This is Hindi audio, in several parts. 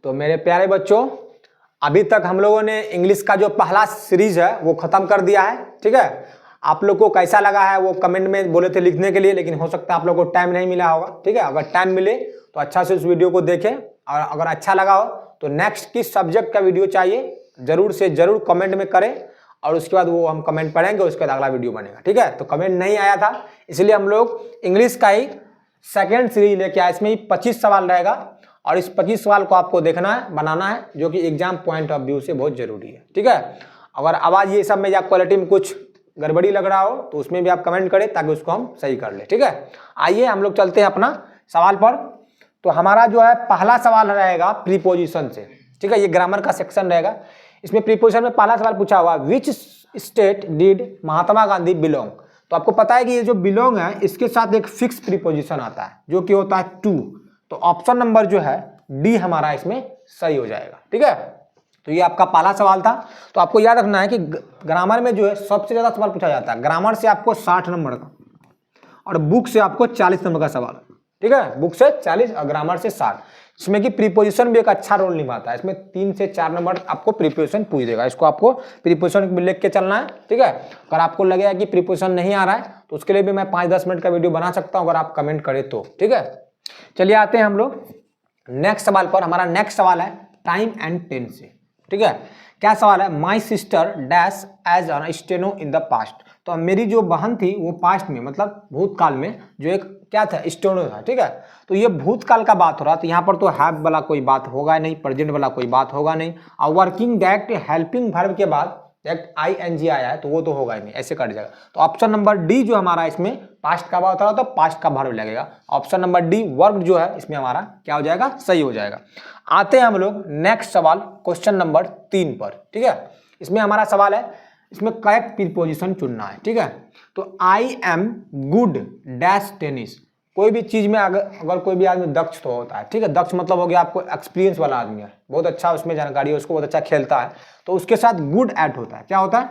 तो मेरे प्यारे बच्चों, अभी तक हम लोगों ने इंग्लिश का जो पहला सीरीज है वो खत्म कर दिया है। ठीक है, आप लोग को कैसा लगा है वो कमेंट में बोले थे लिखने के लिए, लेकिन हो सकता है आप लोग को टाइम नहीं मिला होगा। ठीक है, अगर टाइम मिले तो अच्छा से उस वीडियो को देखें, और अगर अच्छा लगा हो तो नेक्स्ट किस सब्जेक्ट का वीडियो चाहिए जरूर से जरूर कमेंट में करें, और उसके बाद वो हम कमेंट पढ़ेंगे, उसके बाद अगला वीडियो बनेगा। ठीक है, तो कमेंट नहीं आया था इसलिए हम लोग इंग्लिश का ही सेकेंड सीरीज लेके आए। इसमें 25 सवाल रहेगा, और इस 25 सवाल को आपको देखना है, बनाना है, जो कि एग्जाम पॉइंट ऑफ व्यू से बहुत जरूरी है। ठीक है, अगर आवाज ये सब में या क्वालिटी में कुछ गड़बड़ी लग रहा हो तो उसमें भी आप कमेंट करें ताकि उसको हम सही कर ले। ठीक है, आइए हम लोग चलते हैं अपना सवाल पर। तो हमारा जो है पहला सवाल रहेगा प्रीपोजिशन से। ठीक है, ये ग्रामर का सेक्शन रहेगा। इसमें प्रीपोजिशन में पहला सवाल पूछा हुआ, which state did Mahatma Gandhi belong. तो आपको पता है कि ये जो बिलोंग है इसके साथ एक फिक्स प्रीपोजिशन आता है जो कि होता है टू। तो ऑप्शन नंबर जो है डी हमारा इसमें सही हो जाएगा। ठीक है, तो ये आपका पहला सवाल था। तो आपको याद रखना है कि ग्रामर में जो है सबसे ज्यादा सवाल पूछा जाता है। ग्रामर से आपको 60 नंबर का, और बुक से आपको 40 नंबर का सवाल। ठीक है, बुक से 40 और ग्रामर से 60। इसमें कि प्रीपोजिशन भी एक अच्छा रोल निभाता है। इसमें 3 से 4 नंबर आपको प्रीपोजिशन पूछ देगा, इसको आपको प्रीपोजिशन लिख के चलना है। ठीक है, अगर आपको लगेगा कि प्रीपोजिशन नहीं आ रहा है तो उसके लिए भी मैं 5-10 मिनट का वीडियो बना सकता हूं अगर आप कमेंट करें तो। ठीक है, चलिए आते हैं हम लोग नेक्स्ट सवाल पर। हमारा नेक्स्ट सवाल है टाइम एंड टेंस से। ठीक है, क्या सवाल है, my sister dash as an steno in the past. तो मेरी जो बहन थी वो पास्ट में मतलब भूतकाल में जो एक क्या था, स्टेनो था। ठीक है, तो ये भूतकाल का बात हो रहा, तो यहाँ पर तो हैव वाला कोई बात होगा नहीं, प्रेजेंट वाला कोई बात होगा नहीं, और वर्किंग डायरेक्ट हेल्पिंग वर्ब के बाद डायरेक्ट ING आया है तो वो तो होगा ही नहीं, ऐसे कट जाएगा। तो ऑप्शन नंबर डी जो हमारा इसमें पास्ट का बात हो रहा तो पास्ट का वर्ब लगेगा। ऑप्शन नंबर डी वर्ब जो है इसमें हमारा क्या हो जाएगा, सही हो जाएगा। आते हैं हम लोग नेक्स्ट सवाल क्वेश्चन नंबर 3 पर। ठीक है, इसमें हमारा सवाल है, इसमें करेक्ट प्रीपोजिशन चुनना है। ठीक है, तो I am good dash tennis. कोई भी चीज में अगर कोई भी आदमी दक्ष तो होता है। ठीक है, दक्ष मतलब हो गया आपको एक्सपीरियंस वाला आदमी है, बहुत अच्छा उसमें जानकारी है, उसको बहुत अच्छा खेलता है, तो उसके साथ गुड एट होता है। क्या होता है,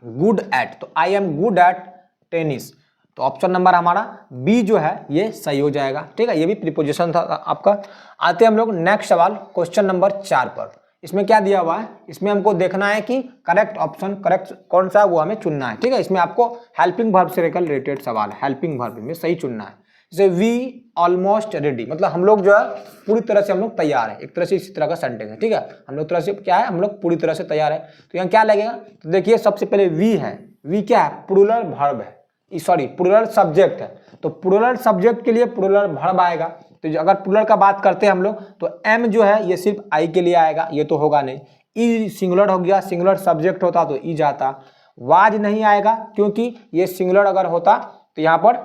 गुड एट। तो I am good at tennis. तो ऑप्शन नंबर हमारा बी जो है ये सही हो जाएगा। ठीक है, ये भी प्रीपोजिशन था आपका। आते हैं हम लोग नेक्स्ट सवाल क्वेश्चन नंबर 4 पर। इसमें क्या दिया हुआ है, इसमें हमको देखना है कि करेक्ट ऑप्शन करेक्ट कौन सा है वो हमें चुनना है। ठीक है, इसमें आपको हेल्पिंग वर्ब से रिलेटेड सवाल है, हेल्पिंग वर्ब में सही चुनना है। जैसे वी ऑलमोस्ट रेडी, मतलब हम लोग जो है पूरी तरह से हम लोग तैयार है, एक तरह से इसी तरह का सेंटेंस है। ठीक है, हम लोग तरह से क्या है, हम लोग पूरी तरह से तैयार है। तो यहाँ क्या लगेगा, तो देखिए सबसे पहले वी है, वी क्या है, प्लूरल वर्ब है, सॉरी प्लूरल सब्जेक्ट है। तो प्लूरल सब्जेक्ट के लिए प्लूरल वर्ब आएगा। तो अगर प्लूरल का बात करते हैं हम लोग तो एम जो है ये सिर्फ आई के लिए आएगा, ये तो होगा नहीं। ई सिंगुलर हो गया, सिंगुलर सब्जेक्ट होता तो ई जाता। वाज नहीं आएगा क्योंकि ये सिंगुलर अगर होता तो यहाँ पर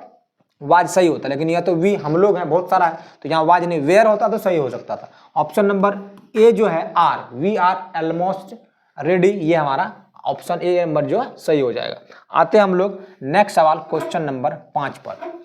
वाज सही होता, लेकिन यह तो वी हम लोग हैं बहुत सारा है तो यहाँ वाज नहीं, वेयर होता तो सही हो सकता था। ऑप्शन नंबर ए जो है are, we are almost ready, ये हमारा ऑप्शन ए नंबर जो है सही हो जाएगा। आते हैं हम लोग नेक्स्ट सवाल क्वेश्चन नंबर 5 पर।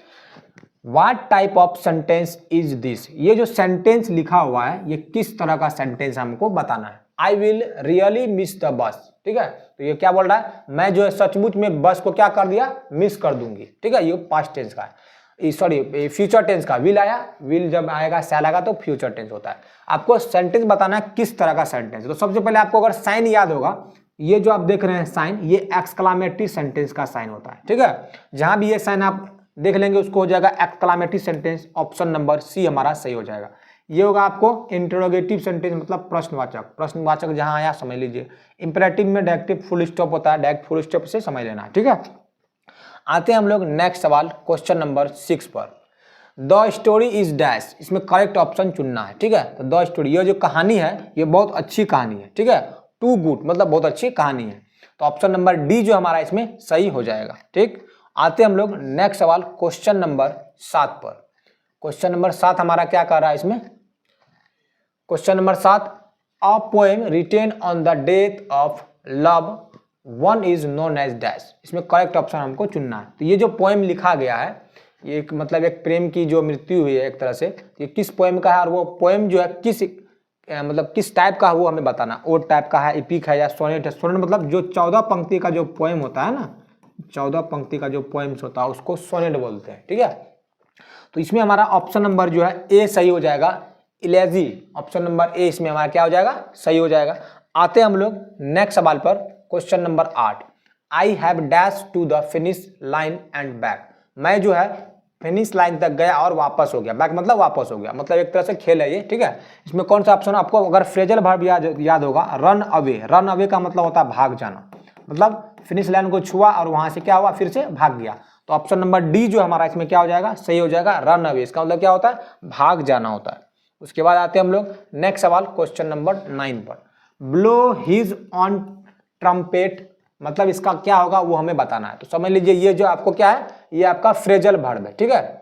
What type of sentence is this. ये जो सेंटेंस लिखा हुआ है ये किस तरह का सेंटेंस हमको बताना है। I will really miss the bus. ठीक है, तो ये क्या बोल रहा है, मैं जो है सचमुच में बस को क्या कर दिया, मिस कर दूंगी। ठीक है, ये पास्ट टेंस का है, सॉरी फ्यूचर टेंस का। विल आया, विल जब आएगा शैल आएगा तो फ्यूचर टेंस होता है। आपको सेंटेंस बताना है किस तरह का सेंटेंस। तो सबसे पहले आपको अगर साइन याद होगा, ये जो आप देख रहे हैं साइन, ये एक्सक्लामेटरी सेंटेंस का साइन होता है। ठीक है, जहां भी ये साइन आप देख लेंगे उसको हो जाएगा exclamatory sentence. Option number C हमारा सही हो जाएगा। ये होगा आपको इंटरोगेटिव सेंटेंस, मतलब प्रश्नवाचक। प्रश्नवाचक जहां आया समझ लीजिए। इंपेरेटिव में डायरेक्टिव फुल स्टॉप होता है, डायरेक्ट फुल स्टॉप से समझ लेना है। ठीक है, आते हैं हम लोग नेक्स्ट सवाल क्वेश्चन नंबर 6 पर। द स्टोरी इज डैश, इसमें करेक्ट ऑप्शन चुनना है। ठीक है, तो द स्टोरी, ये जो कहानी है ये बहुत अच्छी कहानी है। ठीक है, टू गुड मतलब बहुत अच्छी कहानी है। तो ऑप्शन नंबर डी जो हमारा इसमें सही हो जाएगा। ठीक, आते हम लोग नेक्स्ट सवाल क्वेश्चन नंबर 7 पर। क्वेश्चन नंबर 7 हमारा क्या कर रहा है इसमें, question number 7, a poem written on the death of love one is known as dash. इसमें करेक्ट ऑप्शन हमको चुनना है। तो ये जो पोएम लिखा गया है ये एक मतलब एक प्रेम की जो मृत्यु हुई है एक तरह से, ये किस पोएम का है और वो पोएम जो है किस मतलब किस टाइप का है वो हमें बताना। ओड टाइप का है, एपिक है या सोनेट है। सोनेट मतलब जो 14 पंक्ति का जो पोएम होता है ना, 14 पंक्ति का जो पोएम्स होता है उसको सोनेट बोलते हैं। ठीक है, तो इसमें हमारा ऑप्शन नंबर जो है ए सही हो जाएगा। इलेजी, ऑप्शन नंबर ए इसमें हमारा क्या हो जाएगा, सही हो जाएगा। आते हैं हम लोग नेक्स्ट सवाल पर, question number 8। I have dash to the finish line and back. मैं जो है फिनिश लाइन तक गया और वापस हो गया। बैक मतलब वापस हो गया, मतलब एक तरह से खेल है ये, ठीक है। इसमें कौन सा ऑप्शन, आपको अगर फ्रेजल वर्ब याद होगा, रन अवे। रन अवे का मतलब होता है भाग जाना, मतलब फिनिश लाइन को छुआ और वहां से क्या हुआ, फिर से भाग गया। तो ऑप्शन नंबर डी जो हमारा इसमें क्या हो जाएगा, सही हो जाएगा, रन अवे। इसका मतलब क्या होता है, भाग जाना होता है। उसके बाद आते हैं हम लोग नेक्स्ट सवाल, क्वेश्चन नंबर 9 पर। ब्लो हिज ऑन ट्रम्पेट, मतलब इसका क्या होगा वो हमें बताना है। तो समझ लीजिए ये जो आपको क्या है, ये आपका फ्रेजल वर्ब है, ठीक है।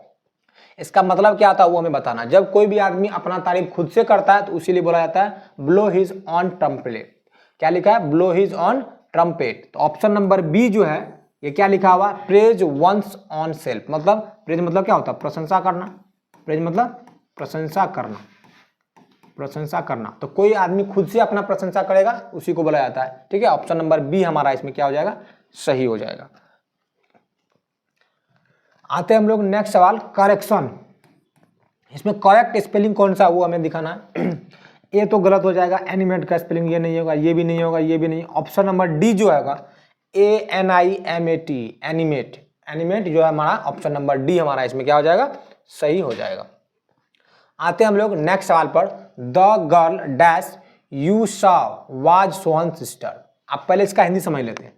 इसका मतलब क्या आता है वो हमें बताना। जब कोई भी आदमी अपना तारीफ खुद से करता है तो इसीलिए बोला जाता है ब्लो हिज ऑन ट्रम्पेट। क्या लिखा है, ब्लो हिज ऑन ट्रम्पेट। तो ऑप्शन नंबर बी जो है ये क्या लिखा हुआ, प्रेज वंस ऑन सेल्फ। मतलब प्रेज मतलब क्या होता है, प्रशंसा करना। प्रेज मतलब प्रशंसा करना, प्रशंसा करना। तो कोई आदमी खुद से अपना प्रशंसा करेगा उसी को बोला जाता है, ठीक है। ऑप्शन नंबर बी हमारा इसमें क्या हो जाएगा, सही हो जाएगा। आते हैं हम लोग नेक्स्ट सवाल, करेक्शन। इसमें करेक्ट स्पेलिंग कौन सा वो हमें दिखाना है। ये तो गलत हो जाएगा, एनिमेट का स्पेलिंग ये नहीं होगा, ये भी नहीं होगा, ये भी नहीं। ऑप्शन नंबर डी जो है ANIMAT, एनिमेट। एनिमेट जो है हमारा ऑप्शन नंबर डी हमारा इसमें क्या हो जाएगा, सही हो जाएगा। आते हैं हम लोग नेक्स्ट सवाल पर। The girl dash you saw was Sohan sister. आप पहले इसका हिंदी समझ लेते हैं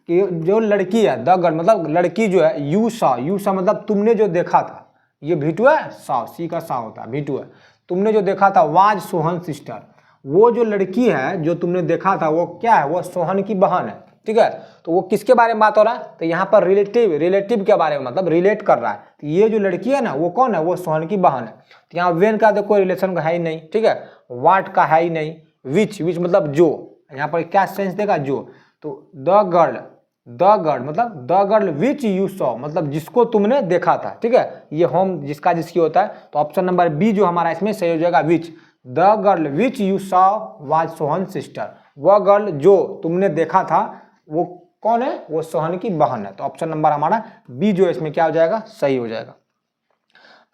कि जो लड़की है, द गर्ल मतलब लड़की जो है, यू सॉ मतलब तुमने जो देखा था, ये भीटू है, सॉ, सी का सा होता है, भीटू है। तुमने जो देखा था, वाज सोहन सिस्टर, वो जो लड़की है जो तुमने देखा था वो क्या है, वो सोहन की बहन है, ठीक है। तो वो किसके बारे में बात हो रहा है, तो यहाँ पर रिलेटिव के बारे में, मतलब रिलेट कर रहा है। तो ये जो लड़की है ना वो कौन है, वो सोहन की बहन है। तो यहाँ वेन का तो कोई रिलेशन का है ही नहीं, ठीक है। वाट का है ही नहीं। विच मतलब जो, यहाँ पर क्या सेंस देगा, जो। तो द गर्ल मतलब the girl which you saw, मतलब जिसको तुमने देखा था, ठीक है। ये होम जिसका जिसकी होता है। तो ऑप्शन नंबर बी जो हमारा इसमें सही हो जाएगा, which. The girl which you saw was Sohan sister. वह गर्ल जो तुमने देखा था वो कौन है, वो सोहन की बहन है। तो ऑप्शन नंबर हमारा बी जो इसमें क्या हो जाएगा, सही हो जाएगा।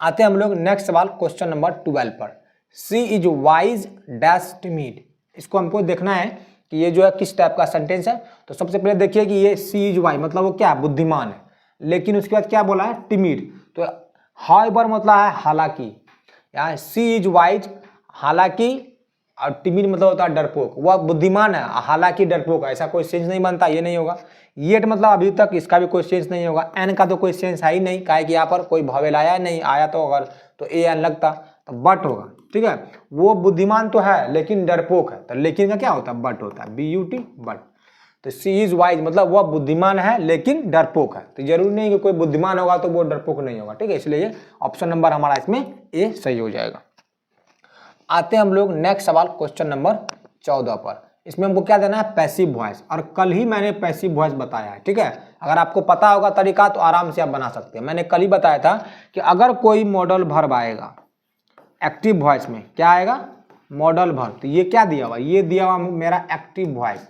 आते हैं हम लोग नेक्स्ट सवाल, क्वेश्चन नंबर 12 पर। सी इज वाइज डैश टिमिड। इसको हमको देखना है कि ये जो है किस टाइप का सेंटेंस है। तो सबसे पहले देखिए कि ये सी इज वाइज मतलब वो क्या, बुद्धिमान है। लेकिन उसके बाद क्या बोला है, टिमिड। तो हाउएवर मतलब है हालांकि, या सी इज वाइज हालांकि, और टिमिड मतलब होता है डरपोक। वह बुद्धिमान है हालांकि डरपोक है, ऐसा कोई सेंस नहीं बनता, ये नहीं होगा। येट मतलब अभी तक, इसका भी कोई सेंस नहीं होगा। एन का तो कोई सेंस है ही नहीं, काहे कि यहाँ पर कोई भवेल आया नहीं, आया तो अगर तो ए एन लगता तो बट होगा, ठीक है। वो बुद्धिमान तो है लेकिन डरपोक है, तो लेकिन का क्या होता है, बट होता है, BUT बट। तो सी इज वाइज मतलब वह बुद्धिमान है लेकिन डरपोक है। तो जरूरी नहीं कि कोई बुद्धिमान होगा तो वो डरपोक नहीं होगा, ठीक है। इसलिए ऑप्शन नंबर हमारा इसमें ए सही हो जाएगा। आते हैं हम लोग नेक्स्ट सवाल, क्वेश्चन नंबर 14 पर। इसमें हमको क्या देना है, पैसिव वॉइस। और कल ही मैंने पैसिव वॉइस बताया है, ठीक है। अगर आपको पता होगा तरीका तो आराम से आप बना सकते हैं। मैंने कल ही बताया था कि अगर कोई मॉडल वर्ब आएगा एक्टिव वॉइस में, क्या आएगा, मॉडल वर्ब। तो ये क्या दिया हुआ, ये दिया हुआ मेरा एक्टिव वॉइस,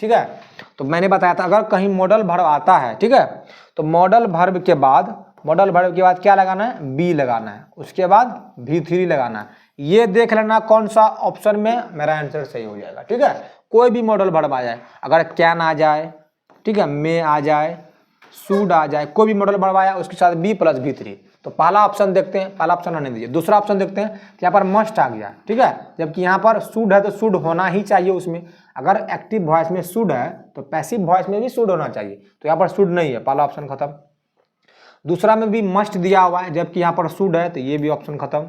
ठीक है। तो मैंने बताया था अगर कहीं मॉडल वर्ब आता है, ठीक है, तो मॉडल वर्ब के बाद क्या लगाना है, बी लगाना है। उसके बाद V3 लगाना है। ये देख लेना कौन सा ऑप्शन में मेरा आंसर सही हो जाएगा, ठीक है। कोई भी मॉडल वर्ब आ जाए, अगर कैन आ जाए, ठीक है, मे आ जाए, शुड आ जाए, कोई भी मॉडल वर्ब आया उसके साथ B + V3। तो पहला ऑप्शन देखते हैं, पहला ऑप्शन आने दीजिए। दूसरा ऑप्शन देखते हैं, यहाँ पर मस्ट आ गया, ठीक है। जबकि यहाँ पर शुड है तो शुड होना ही चाहिए उसमें। अगर एक्टिव वॉइस में शुड है तो पैसिव वॉइस में भी शुड होना चाहिए। तो यहाँ पर शुड नहीं है, पहला ऑप्शन खत्म। दूसरा में भी मस्ट दिया हुआ है, जबकि यहाँ पर शुड है, तो ये भी ऑप्शन खत्म।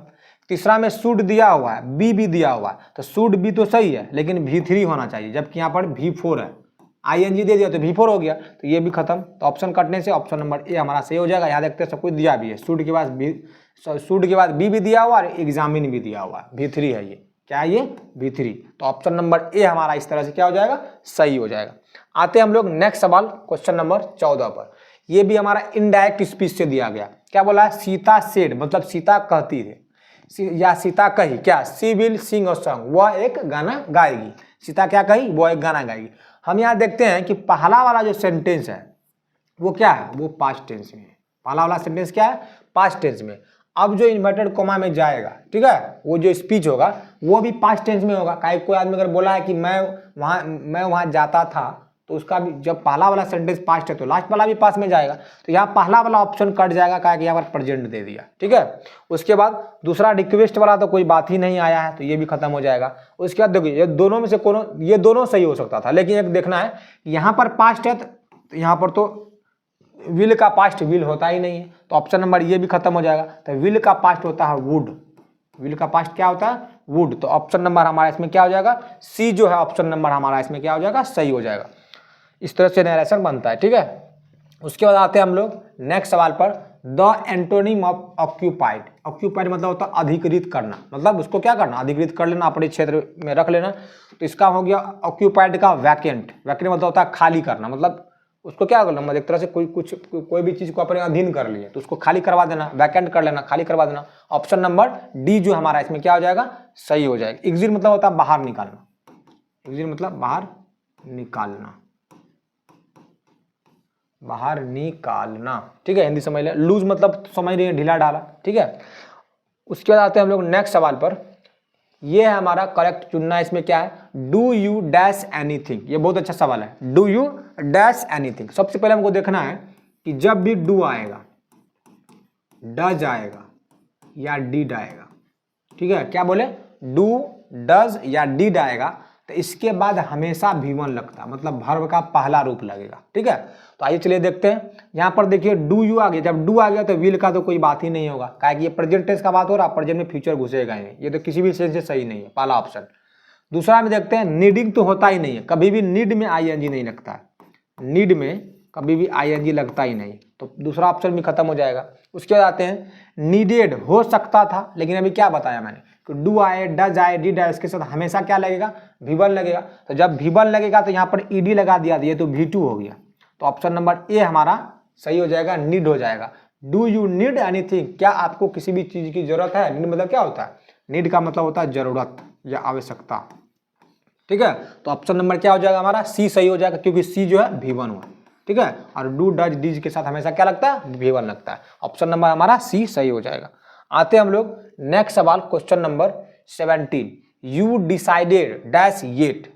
तीसरा में शुड दिया हुआ है, बी भी दिया हुआ है, तो शुड भी तो सही है लेकिन V3 होना चाहिए, जबकि यहाँ पर V4 है। ING दे दिया तो V4 हो गया, तो ये भी खत्म। तो ऑप्शन कटने से ऑप्शन नंबर ए हमारा सही हो जाएगा। यहाँ देखते हैं सब कुछ दिया भी है, शुड के बाद बी भी दिया हुआ है, एग्जामिन भी दिया हुआ है, V3 है ये, क्या है ये, V3। तो ऑप्शन नंबर ए हमारा इस तरह से क्या हो जाएगा, सही हो जाएगा। आते हैं हम लोग नेक्स्ट सवाल, क्वेश्चन नंबर 14 पर। ये भी हमारा इनडायरेक्ट स्पीच से दिया गया। क्या बोला है, सीता सेड मतलब सीता कहती है, या सीता कही, क्या, सी विल सिंग अ सॉन्ग, वह एक गाना गाएगी। सीता क्या कही, वह एक गाना गाएगी। हम यहाँ देखते हैं कि पहला वाला जो सेंटेंस है वो क्या है, वो पास्ट टेंस में है। पहला वाला सेंटेंस क्या है, पास्ट टेंस में। अब जो इन्वर्टेड कोमा में जाएगा, ठीक है, वो जो स्पीच होगा वो भी पास्ट टेंस में होगा। कोई आदमी अगर बोला है कि मैं वहाँ जाता था, तो उसका भी जब पहला वाला सेंटेंस पास्ट है तो लास्ट वाला भी पास्ट में जाएगा। तो यहाँ पहला वाला ऑप्शन कट जाएगा, क्या कि यहाँ पर प्रेजेंट दे दिया, ठीक है। उसके बाद दूसरा रिक्वेस्ट वाला तो कोई बात ही नहीं आया है, तो ये भी खत्म हो जाएगा। उसके बाद देखिए ये दोनों में से ये दोनों सही हो सकता था, लेकिन एक देखना है यहाँ पर पास्ट है, तो यहाँ पर तो विल का पास्ट विल होता ही नहीं है, तो ऑप्शन नंबर ये भी खत्म हो जाएगा। तो विल का पास्ट होता है वुड, विल का पास्ट क्या होता है वुड। तो ऑप्शन नंबर हमारा इसमें क्या हो जाएगा, सी जो है ऑप्शन नंबर हमारा इसमें क्या हो जाएगा, सही हो जाएगा। इस तरह से नरेशन बनता है, ठीक है। उसके बाद आते हैं हम लोग नेक्स्ट सवाल पर। The antonym of occupied, occupied मतलब होता है अधिकृत करना, मतलब उसको क्या करना, अधिकृत कर लेना, अपने क्षेत्र में रख लेना। तो इसका हो गया ऑक्यूपाइड का वैकेंट, वैकेंट मतलब होता है खाली करना, मतलब उसको क्या करना, मतलब एक तरह से कोई भी चीज को अपने अधीन कर लिए तो उसको खाली करवा देना, वैकेंट कर लेना, खाली करवा देना। ऑप्शन नंबर डी जो हमारा इसमें क्या हो जाएगा, सही हो जाएगा। एग्जिट मतलब होता है बाहर निकालना, एग्जिट मतलब बाहर निकालना, बाहर निकालना, ठीक है, हिंदी समझ ले। लूज मतलब समझ रही है, ढीला ढाला, ठीक है। उसके बाद आते हैं हम लोग नेक्स्ट सवाल पर। ये है हमारा करेक्ट चुनना, इसमें क्या है, डू यू डैश एनीथिंग। ये बहुत अच्छा सवाल है, डू यू डैश एनीथिंग। सबसे पहले हमको देखना है कि जब भी डू आएगा, डज आएगा या डिड आएगा, ठीक है, क्या बोले, डू डज या डिड आएगा, तो इसके बाद हमेशा V1 लगता है, मतलब वर्ब का पहला रूप लगेगा, ठीक है। तो आइए चलिए देखते हैं। यहाँ पर देखिए डू यू आ गया, जब डू आ गया तो विल का तो कोई बात ही नहीं होगा, क्या कि ये प्रेजेंट टेंस का बात हो रहा है, प्रेजेंट में फ्यूचर घुसेगा ही नहीं, ये तो किसी भी सेंस से सही नहीं है, पहला ऑप्शन। दूसरा में देखते हैं, नीडिंग तो होता ही नहीं है, कभी भी नीड में ING नहीं लगता है, नीड में कभी भी ING लगता ही नहीं, तो दूसरा ऑप्शन भी खत्म हो जाएगा। उसके बाद आते हैं, नीडेड हो सकता था, लेकिन अभी क्या बताया मैंने कि डू आए, डज आए, डिड आए, इसके साथ हमेशा क्या लगेगा, V1 लगेगा। तो जब V1 लगेगा तो यहाँ पर ED लगा दिया, ये तो V2 हो गया। तो ऑप्शन नंबर ए हमारा सही हो जाएगा, नीड हो जाएगा। डू यू नीड एनीथिंग, क्या आपको किसी भी चीज की जरूरत है। नीड मतलब क्या होता है, नीड का मतलब होता है जरूरत या आवश्यकता, ठीक है। तो ऑप्शन नंबर क्या हो जाएगा हमारा, सी सही हो जाएगा, क्योंकि सी जो है V1 हुआ, ठीक है। और डू डज डिज के साथ हमेशा क्या लगता है, V1 लगता है। ऑप्शन नंबर हमारा सी सही हो जाएगा। आते हैं हम लोग नेक्स्ट सवाल, question number 17। You decided dash yet.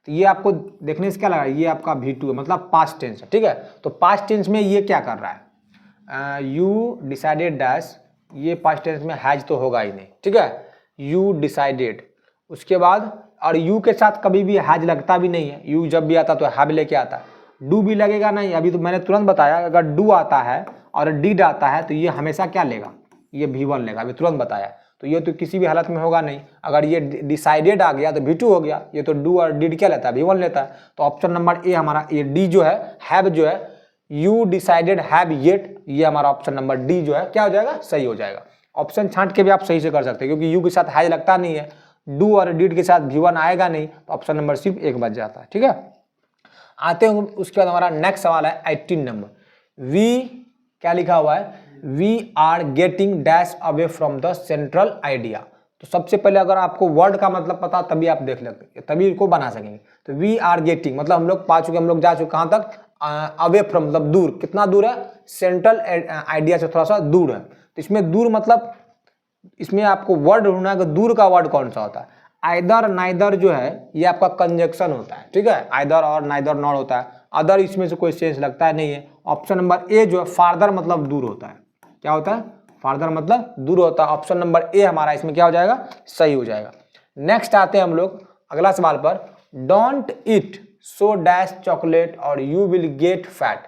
तो ये आपको देखने से क्या लगा, ये आपका V2 है, मतलब पास्ट टेंस है, ठीक है। तो पास्ट टेंस में ये क्या कर रहा है, यू डिसाइडेड डैश, ये पास्ट टेंस में हैज तो होगा ही नहीं, ठीक है, यू डिसाइडेड। उसके बाद और यू के साथ कभी भी हैज लगता भी नहीं है, यू जब भी आता तो हैव लेके आता है। डू भी लगेगा नहीं, अभी तो मैंने तुरंत बताया, अगर डू आता है और डिड आता है तो ये हमेशा क्या लेगा, ये V1 लेगा, अभी तुरंत बताया। तो ये तो किसी भी हालत में होगा नहीं। अगर ये डिसाइडेड आ गया तो V2 हो गया, ये तो डू और डिड क्या लेता है, V1 लेता है। तो ऑप्शन नंबर ए हमारा, ये डी जो है, हैव जो है, यू डिसाइडेड हैव येट, ये हमारा ऑप्शन नंबर डी जो है क्या हो जाएगा, सही हो जाएगा। ऑप्शन छांट के भी आप सही से कर सकते हैं, क्योंकि यू के साथ हैज लगता नहीं है, डू और डिड के साथ V1 आएगा नहीं, तो ऑप्शन नंबर सिर्फ एक बच जाता है, ठीक है। आते हैं उसके बाद हमारा नेक्स्ट सवाल है 18 नंबर। वी क्या लिखा हुआ है, we are getting dash away from the central idea. तो सबसे पहले अगर आपको वर्ड का मतलब पता तभी आप देख लेते, तभी इसको बना सकेंगे। तो वी आर गेटिंग मतलब हम लोग पा चुके, हम लोग जा चुके कहाँ तक, अवे फ्रॉम मतलब दूर, कितना दूर है, सेंट्रल आइडिया से थोड़ा सा दूर है। तो इसमें दूर मतलब इसमें आपको वर्ड ढूंढना है कि दूर का वर्ड कौन सा होता है। आइदर नाइदर जो है ये आपका कंजक्शन होता है, ठीक है, आइदर और नाइदर नॉट होता है, अदर इसमें से कोई सेंस लगता है नहीं है। ऑप्शन नंबर ए जो है फार्दर मतलब दूर होता है, क्या होता है, फार्दर मतलब दूर होता है। ऑप्शन नंबर ए हमारा इसमें क्या हो जाएगा, सही हो जाएगा। नेक्स्ट आते हैं हम लोग अगला सवाल पर। Don't eat so dash chocolate और you will get fat.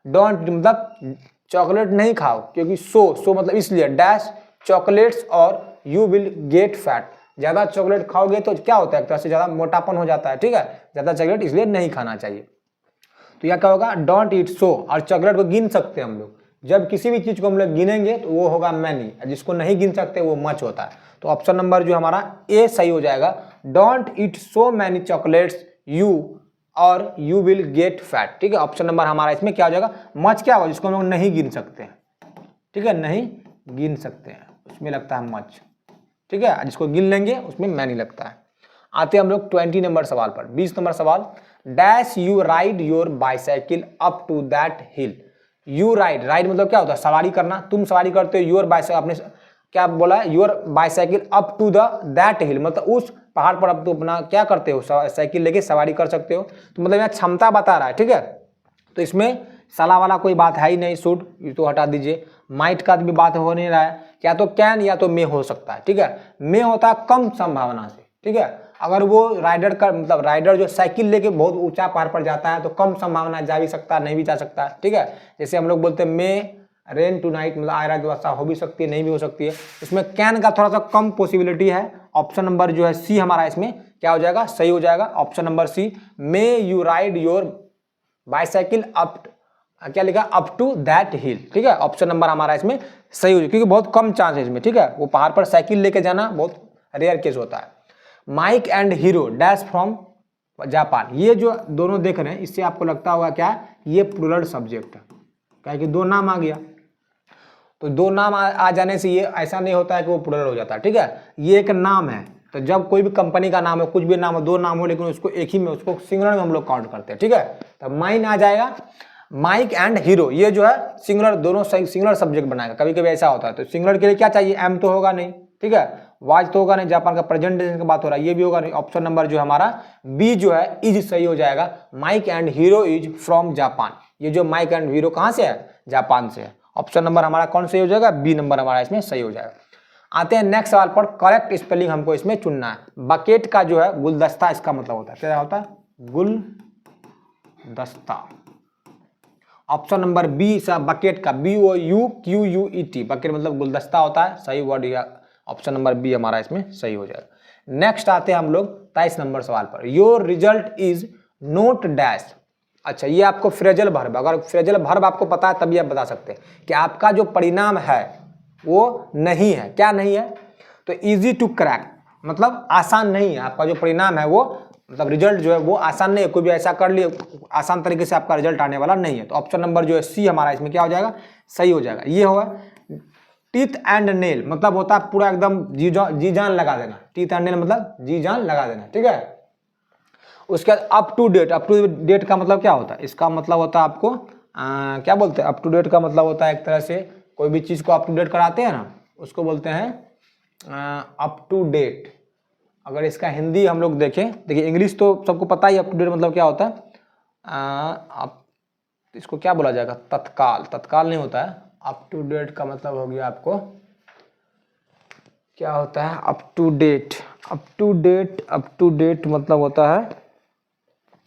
Don't मतलब चॉकलेट नहीं खाओ, क्योंकि सो मतलब इसलिए, डैश चॉकलेट्स और यू विल गेट फैट। ज्यादा चॉकलेट खाओगे तो क्या होता है, एक तरह से ज्यादा मोटापन हो जाता है, ठीक है, ज्यादा चॉकलेट इसलिए नहीं खाना चाहिए। तो यह क्या होगा, डोंट ईट सो, और चॉकलेट को गिन सकते हैं हम लोग, जब किसी भी चीज को हम लोग गिनेंगे तो वो होगा मैनी, जिसको नहीं गिन सकते वो मच होता है। तो ऑप्शन नंबर जो हमारा ए सही हो जाएगा, don't eat so many chocolates you और यू विल गेट फैट, ठीक है। ऑप्शन नंबर हमारा इसमें क्या हो जाएगा, मच क्या होगा, जिसको हम लोग नहीं गिन सकते हैं, ठीक है, नहीं गिन सकते हैं उसमें लगता है मच, ठीक है, जिसको गिन लेंगे उसमें मैनी लगता है। आते हैं हम लोग 20 नंबर सवाल पर। 20 नंबर सवाल, dash you ride your bicycle up to that hill. You ride, ride मतलब क्या होता है, सवारी करना, तुम सवारी करते हो, योर बाइसाइकिल अपने क्या बोला है, your bicycle up to the that hill, मतलब उस पहाड़ पर अब तो अपना क्या करते हो, साइकिल लेके सवारी कर सकते हो। तो मतलब यहाँ क्षमता बता रहा है, ठीक है। तो इसमें साला वाला कोई बात है ही नहीं, शुड ये तो हटा दीजिए। माइट का भी बात हो नहीं रहा है, या तो कैन या तो मे हो सकता है, ठीक है। मे होता है कम संभावना से, ठीक है। अगर वो राइडर का मतलब राइडर जो साइकिल लेके बहुत ऊंचा पहाड़ पर जाता है तो कम संभावना, जा भी सकता है नहीं भी जा सकता है, ठीक है। जैसे हम लोग बोलते हैं मे रेन टू नाइट, मतलब आज रात वर्षा हो भी सकती है नहीं भी हो सकती है। इसमें कैन का थोड़ा सा कम पॉसिबिलिटी है। ऑप्शन नंबर जो है सी हमारा इसमें क्या हो जाएगा, सही हो जाएगा। Option number C, may you ride your bicycle up, क्या लिखा, अप टू दैट हिल, ठीक है। ऑप्शन नंबर हमारा इसमें सही हो जाएगा, क्योंकि बहुत कम चांस है इसमें, ठीक है। वो पहाड़ पर साइकिल लेके जाना बहुत रेयर केस होता है। Mike and Hero dash from Japan, ये जो दोनों देख रहे हैं इससे आपको लगता होगा क्या, ये प्लूरल सब्जेक्ट है, क्या कि दो नाम आ गया। तो दो नाम आ जाने से ये ऐसा नहीं होता है कि वो प्लूरल हो जाता है, ठीक है। ये एक नाम है, तो जब कोई भी कंपनी का नाम है, कुछ भी नाम हो, दो नाम हो, लेकिन उसको एक ही में, उसको सिंगुलर में हम लोग काउंट करते हैं, ठीक है। तो माइन आ जाएगा, माइक एंड हीरो, ये जो है सिंगुलर, दोनों सिंगुलर सब्जेक्ट बनाएगा। कभी कभी ऐसा होता है, तो सिंगुलर के लिए क्या चाहिए, एम तो होगा नहीं, ठीक है, वाज तो होगा नहीं, जापान का प्रेजेंटेशन की बात हो रहा है, ये भी होगा नहीं। ऑप्शन नंबर जो हमारा बी जो है इज सही हो जाएगा। Mike and Hero is from Japan, ये जो माइक एंड हीरो कहाँ से है, जापान से है। ऑप्शन नंबर हमारा कौन सही हो जाएगा, बी नंबर हमारा इसमें सही हो जाएगा। आते हैं नेक्स्ट सवाल पर, करेक्ट स्पेलिंग हमको इसमें चुनना है। बकेट का जो है गुलदस्ता, इसका मतलब होता है क्या होता है, गुलदस्ता। ऑप्शन नंबर बी बकेट का BOUQUET, बकेट मतलब गुलदस्ता होता है, सही वर्ड या ऑप्शन नंबर बी हमारा इसमें सही हो जाएगा। नेक्स्ट आते हैं हम लोग 23 नंबर सवाल पर, your result is note dash. अच्छा, ये आपको फ्रेजल वर्ब, अगर फ्रेजल वर्ब आपको पता है तभी आप बता सकते हैं कि आपका जो परिणाम है वो नहीं है, क्या नहीं है, तो इजी टू क्रैक, मतलब आसान नहीं है। आपका जो परिणाम है वो मतलब रिजल्ट जो है वो आसान नहीं है, कोई भी ऐसा कर लिए आसान तरीके से आपका रिजल्ट आने वाला नहीं है। तो ऑप्शन नंबर जो है सी हमारा इसमें क्या हो जाएगा, सही हो जाएगा। ये होगा टीथ एंड नेल, मतलब होता है पूरा एकदम जी जान लगा देना, टीथ एंड नेल मतलब जी जान लगा देना, ठीक है। उसके बाद up to date, up to date का मतलब क्या होता है, इसका मतलब होता है आपको क्या बोलते हैं, अप टू डेट का मतलब होता है एक तरह से कोई भी चीज़ को अप टू डेट कराते हैं ना, उसको बोलते हैं अप टू डेट। अगर इसका हिंदी हम लोग देखें, देखिए इंग्लिश तो सबको पता ही, अप टू डेट मतलब क्या होता है, आप इसको क्या बोला जाएगा, तत्काल, तत्काल नहीं होता है। अप टू डेट का मतलब हो गया आपको क्या होता है, up to date, up to date, up to date मतलब होता है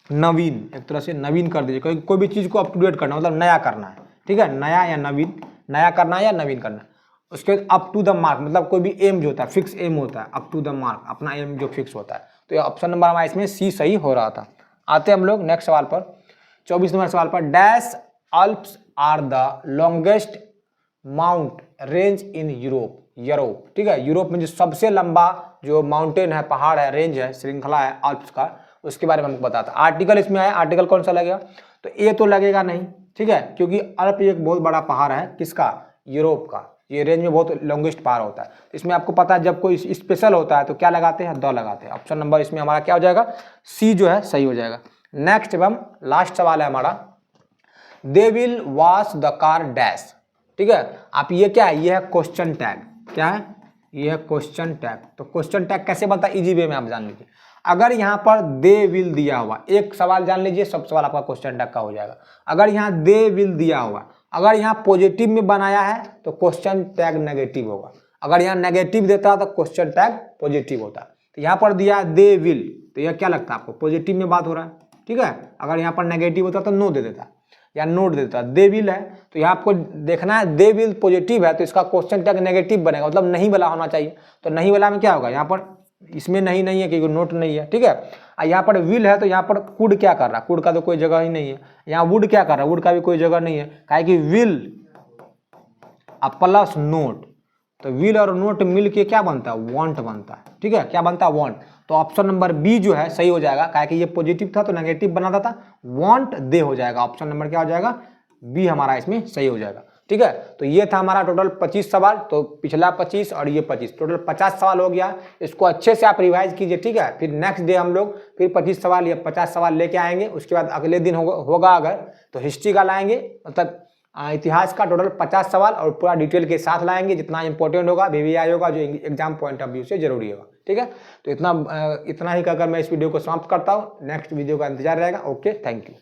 नवीन, एक तरह से नवीन कर दीजिए, कोई भी चीज़ को अप टू डेट करना मतलब नया करना है, ठीक है, नया या नवीन, नया करना है या नवीन करना है। उसके बाद अप टू द मार्क, मतलब कोई भी एम जो होता है, फिक्स एम होता है, अप टू द मार्क, अपना एम जो फिक्स होता है। तो ये ऑप्शन नंबर हमारा इसमें सी सही हो रहा था। आते हम लोग नेक्स्ट सवाल पर, 24 नंबर सवाल पर, dash Alps are the longest mount range in Europe, ठीक है। यूरोप में जो सबसे लंबा जो माउंटेन है, पहाड़ है, रेंज है, श्रृंखला है अल्प्स का, उसके बारे में हमको बताता। आर्टिकल इसमें आया, आर्टिकल कौन सा लगेगा, तो ए तो लगेगा नहीं, ठीक है, क्योंकि अल्प एक बहुत बड़ा पहाड़ है, किसका, यूरोप का, ये रेंज में बहुत लॉन्गेस्ट पहाड़ होता है। इसमें आपको पता है जब कोई स्पेशल होता है तो क्या लगाते हैं, द लगाते हैं। ऑप्शन नंबर इसमें हमारा क्या हो जाएगा, सी जो है सही हो जाएगा। नेक्स्ट एवं लास्ट सवाल है हमारा, they will wash the car dash, ठीक है। आप ये क्या है, ये है क्वेश्चन टैग, क्या है, ये है क्वेश्चन टैग। तो क्वेश्चन टैग कैसे बनता है, इजी वे में आप जान लीजिए। अगर यहाँ पर दे विल दिया हुआ, एक सवाल जान लीजिए, सब सवाल आपका क्वेश्चन टैग का हो जाएगा। अगर यहाँ दे विल दिया हुआ, अगर यहाँ पॉजिटिव में बनाया है तो क्वेश्चन टैग नेगेटिव होगा, अगर यहाँ नेगेटिव देता है तो क्वेश्चन टैग पॉजिटिव होता है। तो यहाँ पर दिया दे विल, तो यह क्या लगता है आपको, पॉजिटिव में बात हो रहा है, ठीक है। अगर यहाँ पर नेगेटिव होता तो नो दे देता या नोट देता। दे विल है तो यहाँ आपको देखना है, दे विल पॉजिटिव है तो इसका क्वेश्चन टैग नेगेटिव बनेगा, मतलब नहीं वाला होना चाहिए। तो नहीं वाला में क्या होगा, यहाँ पर इसमें नहीं है क्योंकि नोट नहीं है, ठीक है। यहाँ पर विल है तो यहाँ पर कुड क्या कर रहा है, कुड का तो कोई जगह ही नहीं है। यहाँ वुड क्या कर रहा है, वुड का भी कोई जगह नहीं है, काहे कि विल प्लस नोट, तो विल और नोट मिल के क्या बनता है, वांट बनता है, ठीक है, क्या बनता है, वांट। तो ऑप्शन नंबर बी जो है सही हो जाएगा, काहे कि ये पॉजिटिव था तो नेगेटिव बनाता था, वांट दे हो जाएगा। ऑप्शन नंबर क्या हो जाएगा, बी हमारा इसमें सही हो जाएगा, ठीक है। तो ये था हमारा टोटल 25 सवाल, तो पिछला 25 और ये 25, टोटल 50 सवाल हो गया। इसको अच्छे से आप रिवाइज कीजिए, ठीक है। फिर नेक्स्ट डे हम लोग फिर 25 सवाल या 50 सवाल लेके आएंगे। उसके बाद अगले दिन होगा अगर तो हिस्ट्री का लाएंगे, मतलब इतिहास का टोटल 50 सवाल और पूरा डिटेल के साथ लाएंगे, जितना इंपॉर्टेंट होगा, VVI होगा, जो एग्जाम पॉइंट ऑफ व्यू से जरूरी होगा। ठीक है, तो इतना ही कहकर मैं इस वीडियो को समाप्त करता हूँ। नेक्स्ट वीडियो का इंतजार रहेगा। Okay, thank you.